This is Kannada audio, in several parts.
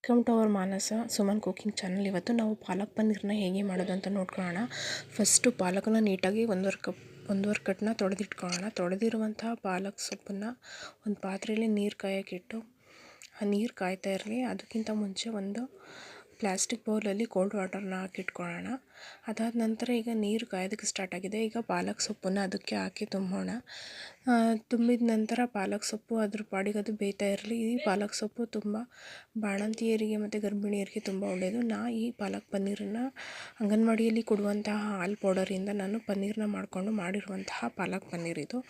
Welcome to our Manasa Suman cooking channel. ಇವತ್ತು ನಾವು ಪಾಲಕ್ ಪನ್ನೀರನ್ನ ಹೇಗೆ ಮಾಡೋದು ಅಂತ ನೋಡ್ಕೊಳ್ಳೋಣ. ಫಸ್ಟು ಪಾಲಕನ್ನ ನೀಟಾಗಿ ಒಂದೂವರೆ ಕಟ್ನ ತೊಳೆದಿಟ್ಕೊಳ್ಳೋಣ. ತೊಳೆದಿರುವಂತಹ ಪಾಲಕ್ ಸೊಪ್ಪನ್ನು ಒಂದು ಪಾತ್ರೆಯಲ್ಲಿ ನೀರು ಕಾಯೋಕ್ಕಿಟ್ಟು ಆ ನೀರು ಕಾಯ್ತಾ ಇರಲಿ. ಅದಕ್ಕಿಂತ ಮುಂಚೆ ಒಂದು ಪ್ಲಾಸ್ಟಿಕ್ ಬೌಲಲ್ಲಿ ಕೋಲ್ಡ್ ವಾಟರ್ನ ಹಾಕಿಟ್ಕೊಳ್ಳೋಣ. ಅದಾದ ನಂತರ ಈಗ ನೀರು ಕಾಯೋದಕ್ಕೆ ಸ್ಟಾರ್ಟ್ ಆಗಿದೆ. ಈಗ ಪಾಲಕ್ ಸೊಪ್ಪನ್ನು ಅದಕ್ಕೆ ಹಾಕಿ ತುಂಬೋಣ. ತುಂಬಿದ ನಂತರ ಪಾಲಕ್ ಸೊಪ್ಪು ಅದ್ರ ಪಾಡಿಗೆ ಅದು ಬೇಯ್ತಾ ಇರಲಿ. ಈ ಪಾಲಕ್ ಸೊಪ್ಪು ತುಂಬ ಬಾಣಂತಿಯರಿಗೆ ಮತ್ತು ಗರ್ಭಿಣಿಯರಿಗೆ ತುಂಬ ಒಳ್ಳೆಯದು. ಈ ಪಾಲಕ್ ಪನ್ನೀರನ್ನು ಅಂಗನವಾಡಿಯಲ್ಲಿ ಕೊಡುವಂತಹ ಹಾಲು ಪೌಡರಿಂದ ನಾನು ಪನ್ನೀರನ್ನ ಮಾಡಿರುವಂತಹ ಪಾಲಕ್ ಪನ್ನೀರ್ ಇದು.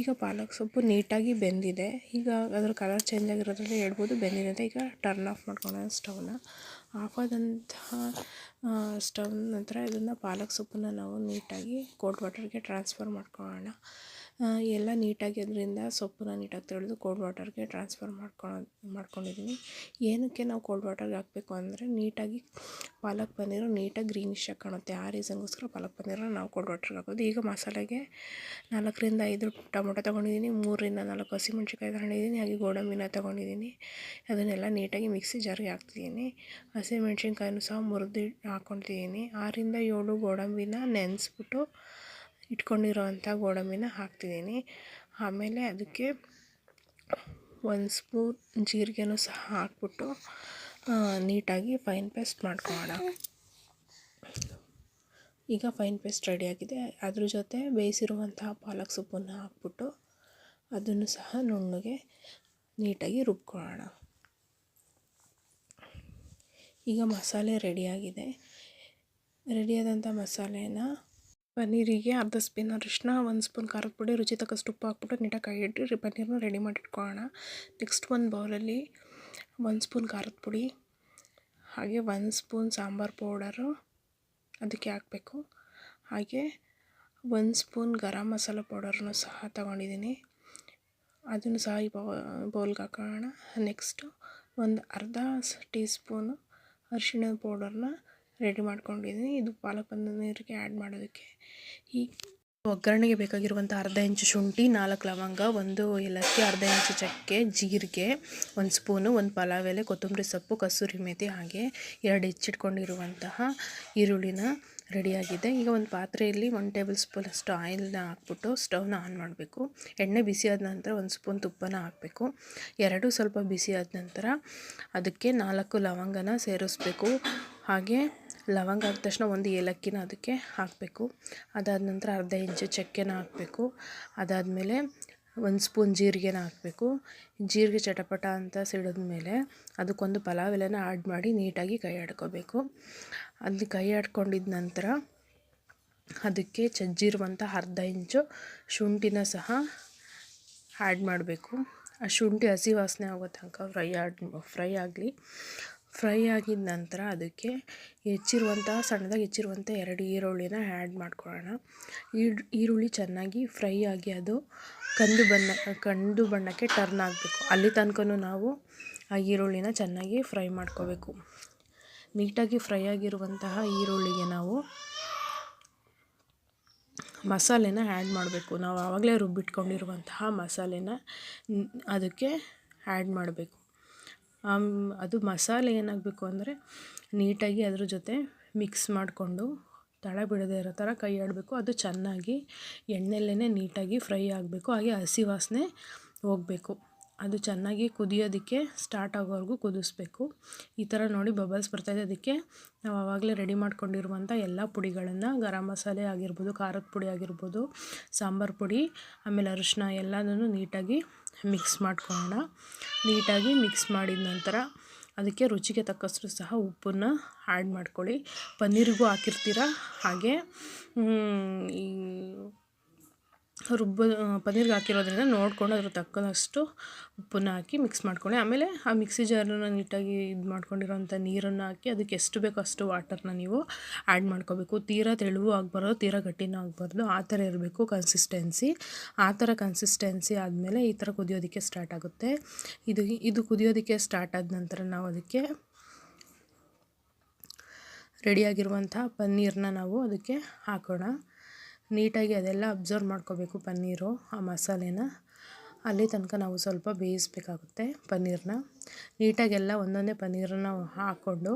ಈಗ ಪಾಲಕ್ ಸೊಪ್ಪು ನೀಟಾಗಿ ಬೆಂದಿದೆ. ಈಗ ಅದರ ಕಲರ್ ಚೇಂಜ್ ಆಗಿರೋದ್ರಲ್ಲಿ ಹೇಳ್ಬೋದು ಬೆಂದಿದೆ ಅಂತ. ಈಗ ಟರ್ನ್ ಆಫ್ ಮಾಡ್ಕೊಳ್ಳೋಣ ಸ್ಟವ್ನ. ಆಫ್ ಆದಂತಹ ಸ್ಟವ್ ನಂತರ ಇದನ್ನು ಪಾಲಕ್ ಸೊಪ್ಪನ್ನು ನಾವು ನೀಟಾಗಿ ಕೋಲ್ಡ್ ವಾಟರ್ಗೆ ಟ್ರಾನ್ಸ್ಫರ್ ಮಾಡ್ಕೊಳ್ಳೋಣ. ಎಲ್ಲ ನೀಟಾಗಿ ಅದರಿಂದ ಸೊಪ್ಪನ್ನ ನೀಟಾಗಿ ತೊಳೆದು ಕೋಲ್ಡ್ ವಾಟರ್ಗೆ ಟ್ರಾನ್ಸ್ಫರ್ ಮಾಡ್ಕೊಂಡಿದ್ದೀನಿ. ಏನಕ್ಕೆ ನಾವು ಕೋಲ್ಡ್ ವಾಟರ್ಗೆ ಹಾಕಬೇಕು ಅಂದರೆ ನೀಟಾಗಿ ಪಾಲಕ್ ಪನ್ನೀರು ನೀಟಾಗಿ ಗ್ರೀನಿಶಾಗಿ ಕಾಣುತ್ತೆ. ಆ ರೀಸನ್ಗೋಸ್ಕರ ಪಾಲಕ್ ಪನ್ನೀರನ್ನ ನಾವು ಕೋಲ್ಡ್ ವಾಟರ್ಗೆ ಹಾಕೋದು. ಈಗ ಮಸಾಲೆಗೆ 4ರಿಂದ 5 ಟೊಮೊಟೊ ತೊಗೊಂಡಿದ್ದೀನಿ, 3ರಿಂದ 4 ಹಸಿಮೆಣ್ಸಿನ್ಕಾಯಿ ತೊಗೊಂಡಿದ್ದೀನಿ, ಹಾಗೆ ಗೋಡಂಬಿನ ತೊಗೊಂಡಿದ್ದೀನಿ. ಅದನ್ನೆಲ್ಲ ನೀಟಾಗಿ ಮಿಕ್ಸಿ ಜಾರ್ಗೆ ಹಾಕ್ತಿದ್ದೀನಿ. ಹಸಿಮೆಣ್ಸಿನ್ಕಾಯಿನೂ ಸಹ ಮುರಿದು ಹಾಕ್ಕೊತಿದ್ದೀನಿ. 6ರಿಂದ 7 ಗೋಡಂಬಿನ ನೆನೆಸ್ಬಿಟ್ಟು ಇಟ್ಕೊಂಡಿರೋವಂಥ ಗೋಡಂಬಿನ ಹಾಕ್ತಿದ್ದೀನಿ. ಆಮೇಲೆ ಅದಕ್ಕೆ 1 ಸ್ಪೂನ್ ಜೀರಿಗೆನೂ ಸಹ ಹಾಕ್ಬಿಟ್ಟು ನೀಟಾಗಿ ಫೈನ್ ಪೇಸ್ಟ್ ಮಾಡ್ಕೊಳ್ಳೋಣ. ಈಗ ಫೈನ್ ಪೇಸ್ಟ್ ರೆಡಿಯಾಗಿದೆ. ಅದ್ರ ಜೊತೆ ಬೇಯಿಸಿರುವಂತಹ ಪಾಲಕ್ ಸೊಪ್ಪನ್ನು ಹಾಕ್ಬಿಟ್ಟು ಅದನ್ನು ಸಹ ನುಣ್ಣಗೆ ನೀಟಾಗಿ ರುಬ್ಕೊಳ್ಳೋಣ. ಈಗ ಮಸಾಲೆ ರೆಡಿಯಾಗಿದೆ. ರೆಡಿಯಾದಂಥ ಮಸಾಲೆನ ಪನ್ನೀರಿಗೆ ಅರ್ಧ ಸ್ಪೂನ್ ಅರಿಶಿನ, 1 ಸ್ಪೂನ್ ಖಾರದ ಪುಡಿ, ರುಚಿ ತಕ್ಕಷ್ಟು ಉಪ್ಪು ಹಾಕ್ಬಿಟ್ಟು ನೀಟಾಗಿ ಕೈ ಇಟ್ಟು ಪನ್ನೀರನ್ನ ರೆಡಿ ಮಾಡಿಟ್ಕೊಳ್ಳೋಣ. ನೆಕ್ಸ್ಟ್ ಒಂದು ಬೌಲಲ್ಲಿ 1 ಸ್ಪೂನ್ ಖಾರದ ಪುಡಿ, ಹಾಗೆ 1 ಸ್ಪೂನ್ ಸಾಂಬಾರು ಪೌಡರು ಅದಕ್ಕೆ ಹಾಕಬೇಕು. ಹಾಗೆ 1 ಸ್ಪೂನ್ ಗರಂ ಮಸಾಲ ಪೌಡರ್ನೂ ಸಹ ತಗೊಂಡಿದ್ದೀನಿ. ಅದನ್ನು ಸಹ ಈ ಬೌಲ್ಗೆ ಹಾಕೋಣ. ನೆಕ್ಸ್ಟು ಒಂದು ಅರ್ಧ ಟೀ ಸ್ಪೂನು ಅರಿಶಿಣದ ಪೌಡರ್ನ ರೆಡಿ ಮಾಡ್ಕೊಂಡಿದ್ದೀನಿ. ಇದು ಪಾಲಕ್ ಪನ್ನೀರಿಗೆ ಆ್ಯಡ್ ಮಾಡೋದಕ್ಕೆ. ಈ ಒಗ್ಗರಣೆಗೆ ಬೇಕಾಗಿರುವಂಥ ಅರ್ಧ ಇಂಚು ಶುಂಠಿ, 4 ಲವಂಗ, 1 ಏಲಕ್ಕಿ, ಅರ್ಧ ಇಂಚು ಚಕ್ಕೆ, ಜೀರಿಗೆ, 1 ಸ್ಪೂನು, 1 ಪಲಾವ್ ಎಲೆ, ಕೊತ್ತಂಬರಿ ಸೊಪ್ಪು, ಕಸೂರಿ ಮೇಥಿ, ಹಾಗೆ 2 ಹೆಚ್ಚಿಟ್ಕೊಂಡಿರುವಂತಹ ಈರುಳ್ಳಿನ ರೆಡಿಯಾಗಿದೆ. ಈಗ ಒಂದು ಪಾತ್ರೆಯಲ್ಲಿ 1 ಟೇಬಲ್ ಸ್ಪೂನ್ ಅಷ್ಟು ಆಯಿಲ್ನ ಹಾಕ್ಬಿಟ್ಟು ಸ್ಟವ್ನ ಆನ್ ಮಾಡಬೇಕು. ಎಣ್ಣೆ ಬಿಸಿ ಆದ ನಂತರ 1 ಸ್ಪೂನ್ ತುಪ್ಪನ ಹಾಕಬೇಕು. ಎರಡು ಸ್ವಲ್ಪ ಬಿಸಿ ಆದ ನಂತರ ಅದಕ್ಕೆ 4 ಲವಂಗನ ಸೇರಿಸ್ಬೇಕು. ಹಾಗೆ ಲವಂಗ ಹಾಕಿದ ತಕ್ಷಣ 1 ಏಲಕ್ಕಿನ ಅದಕ್ಕೆ ಹಾಕಬೇಕು. ಅದಾದ ನಂತರ ಅರ್ಧ ಇಂಚು ಚಕ್ಕೆನ ಹಾಕಬೇಕು. ಅದಾದಮೇಲೆ 1 ಸ್ಪೂನ್ ಜೀರಿಗೆನ ಹಾಕಬೇಕು. ಜೀರಿಗೆ ಚಟಪಟ ಅಂತ ಸಿಡಿದ್ಮೇಲೆ ಅದಕ್ಕೊಂದು ಪಲಾವ್ ಎಲೆನ ಆ್ಯಡ್ ಮಾಡಿ ನೀಟಾಗಿ ಕೈ ಆಡ್ಕೋಬೇಕು. ಅಲ್ಲಿ ಕೈ ಆಡ್ಕೊಂಡಿದ್ದ ನಂತರ ಅದಕ್ಕೆ ಜಜ್ಜಿರುವಂಥ ಅರ್ಧ ಇಂಚು ಶುಂಠಿನ ಸಹ ಆ್ಯಡ್ ಮಾಡಬೇಕು. ಆ ಶುಂಠಿ ಹಸಿ ವಾಸನೆ ಆಗೋ ತನಕ ಫ್ರೈ ಆಗಲಿ. ಫ್ರೈ ಆಗಿದ ನಂತರ ಅದಕ್ಕೆ ಸಣ್ಣದಾಗಿ ಹೆಚ್ಚಿರುವಂಥ 2 ಈರುಳ್ಳಿನ ಆ್ಯಡ್ ಮಾಡ್ಕೊಳ್ಳೋಣ. ಈರುಳ್ಳಿ ಚೆನ್ನಾಗಿ ಫ್ರೈ ಆಗಿ ಅದು ಕಂದು ಬಣ್ಣಕ್ಕೆ ಟರ್ನ್ ಆಗಬೇಕು. ಅಲ್ಲಿ ತನಕ ನಾವು ಆ ಈರುಳ್ಳಿನ ಚೆನ್ನಾಗಿ ಫ್ರೈ ಮಾಡ್ಕೋಬೇಕು. ನೀಟಾಗಿ ಫ್ರೈ ಆಗಿರುವಂತಹ ಈರುಳ್ಳಿಗೆ ನಾವು ಮಸಾಲೆನ ಆ್ಯಡ್ ಮಾಡಬೇಕು. ನಾವು ಆವಾಗಲೇ ರುಬ್ಬಿಟ್ಕೊಂಡಿರುವಂತಹ ಮಸಾಲೆನ ಅದಕ್ಕೆ ಆ್ಯಡ್ ಮಾಡಬೇಕು. ಅದು ಮಸಾಲೆ ಏನಾಗಬೇಕು ಅಂದರೆ ನೀಟಾಗಿ ಅದ್ರ ಜೊತೆ ಮಿಕ್ಸ್ ಮಾಡಿಕೊಂಡು ತಳ ಬಿಡದೇ ಇರೋ ಥರ ಕೈ ಆಡಬೇಕು. ಅದು ಚೆನ್ನಾಗಿ ಎಣ್ಣೆಯಲ್ಲೇ ನೀಟಾಗಿ ಫ್ರೈ ಆಗಬೇಕು. ಹಾಗೆ ಹಸಿ ವಾಸನೆ ಹೋಗಬೇಕು. ಅದು ಚೆನ್ನಾಗಿ ಕುದಿಯೋದಕ್ಕೆ ಸ್ಟಾರ್ಟ್ ಆಗೋವರೆಗೂ ಕುದಿಸ್ಬೇಕು. ಈ ಥರ ನೋಡಿ ಬಬಲ್ಸ್ ಬರ್ತಾಯಿದೆ. ಅದಕ್ಕೆ ನಾವು ಆವಾಗಲೇ ರೆಡಿ ಮಾಡ್ಕೊಂಡಿರುವಂಥ ಎಲ್ಲ ಪುಡಿಗಳನ್ನು, ಗರಂ ಮಸಾಲೆ ಆಗಿರ್ಬೋದು, ಖಾರದ ಪುಡಿ ಆಗಿರ್ಬೋದು, ಸಾಂಬಾರು ಪುಡಿ, ಆಮೇಲೆ ಅರಿಶಿನ ಎಲ್ಲದನ್ನು ನೀಟಾಗಿ ಮಿಕ್ಸ್ ಮಾಡ್ಕೊಳ್ಳೋಣ. ನೀಟಾಗಿ ಮಿಕ್ಸ್ ಮಾಡಿದ ನಂತರ ಅದಕ್ಕೆ ರುಚಿಗೆ ತಕ್ಕಷ್ಟು ಸಹ ಉಪ್ಪನ್ನು ಆ್ಯಡ್ ಮಾಡ್ಕೊಳ್ಳಿ. ಪನ್ನೀರಿಗೂ ಹಾಕಿರ್ತೀರ, ಹಾಗೆ ಈ ಪನ್ನೀರ್ಗೆ ಹಾಕಿರೋದ್ರಿಂದ ನೋಡಿಕೊಂಡು ಅದ್ರ ತಕ್ಕಷ್ಟು ಉಪ್ಪನ್ನು ಹಾಕಿ ಮಿಕ್ಸ್ ಮಾಡ್ಕೊಳ್ಳಿ. ಆಮೇಲೆ ಆ ಮಿಕ್ಸಿ ಜಾರನ್ನ ನೀಟಾಗಿ ಇದು ಮಾಡ್ಕೊಂಡಿರೋಂಥ ನೀರನ್ನು ಹಾಕಿ ಅದಕ್ಕೆ ಎಷ್ಟು ಬೇಕೋ ಅಷ್ಟು ವಾಟರ್ನ ನೀವು ಆ್ಯಡ್ ಮಾಡ್ಕೋಬೇಕು. ತೀರಾ ತೆಳುವೂ ಆಗಬಾರ್ದು, ತೀರಾ ಗಟ್ಟಿನೂ ಆಗಬಾರ್ದು, ಆ ಥರ ಇರಬೇಕು ಕನ್ಸಿಸ್ಟೆನ್ಸಿ. ಆ ಥರ ಕನ್ಸಿಸ್ಟೆನ್ಸಿ ಆದಮೇಲೆ ಈ ಥರ ಕುದಿಯೋದಕ್ಕೆ ಸ್ಟಾರ್ಟ್ ಆಗುತ್ತೆ. ಇದು ಕುದಿಯೋದಕ್ಕೆ ಸ್ಟಾರ್ಟ್ ಆದ ನಂತರ ನಾವು ಅದಕ್ಕೆ ರೆಡಿಯಾಗಿರುವಂಥ ಪನ್ನೀರನ್ನ ನಾವು ಅದಕ್ಕೆ ಹಾಕೋಣ. ನೀಟಾಗಿ ಅದೆಲ್ಲ ಅಬ್ಸರ್ವ್ ಮಾಡ್ಕೋಬೇಕು ಪನ್ನೀರು ಆ ಮಸಾಲೆನ. ಅಲ್ಲಿ ತನಕ ನಾವು ಸ್ವಲ್ಪ ಬೇಯಿಸಬೇಕಾಗುತ್ತೆ ಪನ್ನೀರನ್ನ. ನೀಟಾಗೆಲ್ಲ ಒಂದೊಂದೇ ಪನ್ನೀರನ್ನು ಹಾಕ್ಕೊಂಡು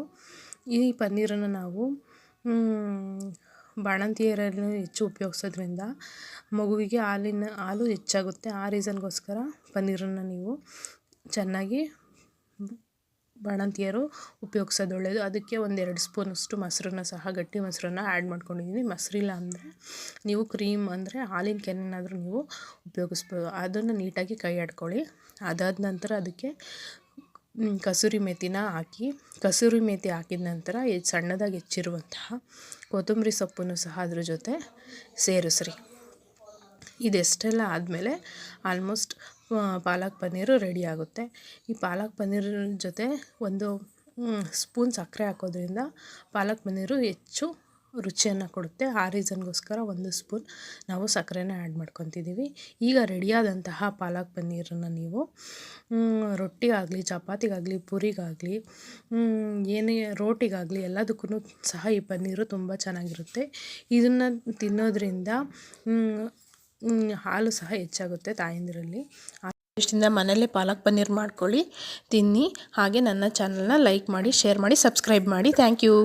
ಈ ಪನ್ನೀರನ್ನು ನಾವು ಬಾಣಂತಿಯರನ್ನು ಹೆಚ್ಚು ಉಪಯೋಗಿಸೋದ್ರಿಂದ ಮಗುವಿಗೆ ಹಾಲು ಹೆಚ್ಚಾಗುತ್ತೆ. ಆ ರೀಸನ್ಗೋಸ್ಕರ ಪನ್ನೀರನ್ನು ನೀವು ಚೆನ್ನಾಗಿ ಬಾಣಂತಿಯರು ಉಪಯೋಗಿಸೋದು ಒಳ್ಳೆಯದು. ಅದಕ್ಕೆ 1-2 ಸ್ಪೂನಷ್ಟು ಮೊಸರನ್ನ ಸಹ ಗಟ್ಟಿ ಮೊಸರನ್ನ ಆ್ಯಡ್ ಮಾಡ್ಕೊಂಡಿದ್ದೀನಿ. ಮೊಸರಿಲ್ಲ ಅಂದರೆ ನೀವು ಕ್ರೀಮ್ ಅಂದರೆ ಹಾಲಿನ ಕೆನೆನಾದರೂ ನೀವು ಉಪಯೋಗಿಸ್ಬೋದು. ಅದನ್ನು ನೀಟಾಗಿ ಕೈ ಆಡ್ಕೊಳ್ಳಿ. ಅದಾದ ನಂತರ ಅದಕ್ಕೆ ಕಸೂರಿ ಮೇಥಿನ ಹಾಕಿ, ಕಸೂರಿ ಮೇಥಿ ಹಾಕಿದ ನಂತರ ಸಣ್ಣದಾಗಿ ಹೆಚ್ಚಿರುವಂತಹ ಕೊತ್ತಂಬರಿ ಸೊಪ್ಪನ್ನು ಸಹ ಅದ್ರ ಜೊತೆ ಸೇರಿಸ್ರಿ. ಇದೆಷ್ಟೆಲ್ಲ ಆದಮೇಲೆ ಆಲ್ಮೋಸ್ಟ್ ಪಾಲಕ್ ಪನ್ನೀರು ರೆಡಿ ಆಗುತ್ತೆ. ಈ ಪಾಲಕ್ ಪನ್ನೀರ್ ಜೊತೆ 1 ಸ್ಪೂನ್ ಸಕ್ಕರೆ ಹಾಕೋದ್ರಿಂದ ಪಾಲಕ್ ಪನ್ನೀರು ಹೆಚ್ಚು ರುಚಿಯನ್ನು ಕೊಡುತ್ತೆ. ಆ ರೀಸನ್ಗೋಸ್ಕರ 1 ಸ್ಪೂನ್ ನಾವು ಸಕ್ಕರೆನ ಆ್ಯಡ್ ಮಾಡ್ಕೊತಿದ್ದೀವಿ. ಈಗ ರೆಡಿಯಾದಂತಹ ಪಾಲಕ್ ಪನ್ನೀರನ್ನು ನೀವು ರೊಟ್ಟಿಗಾಗಲಿ, ಚಪಾತಿಗಾಗಲಿ, ಪೂರಿಗಾಗಲಿ, ಏನೇ ರೋಟಿಗಾಗಲಿ ಎಲ್ಲದಕ್ಕೂ ಸಹ ಈ ಪನ್ನೀರು ತುಂಬ ಚೆನ್ನಾಗಿರುತ್ತೆ. ಇದನ್ನು ತಿನ್ನೋದ್ರಿಂದ ಹಾಲು ಸಹ ಹೆಚ್ಚಾಗುತ್ತೆ ತಾಯಂದಿರಲ್ಲಿ. ಇಷ್ಟಿಂದ ಮನೆಯಲ್ಲೇ ಪಾಲಕ್ ಪನ್ನೀರ್ ಮಾಡ್ಕೊಳ್ಳಿ, ತಿನ್ನಿ. ಹಾಗೆ ನನ್ನ ಚಾನಲ್ನ ಲೈಕ್ ಮಾಡಿ, ಶೇರ್ ಮಾಡಿ, ಸಬ್ಸ್ಕ್ರೈಬ್ ಮಾಡಿ. Thank you.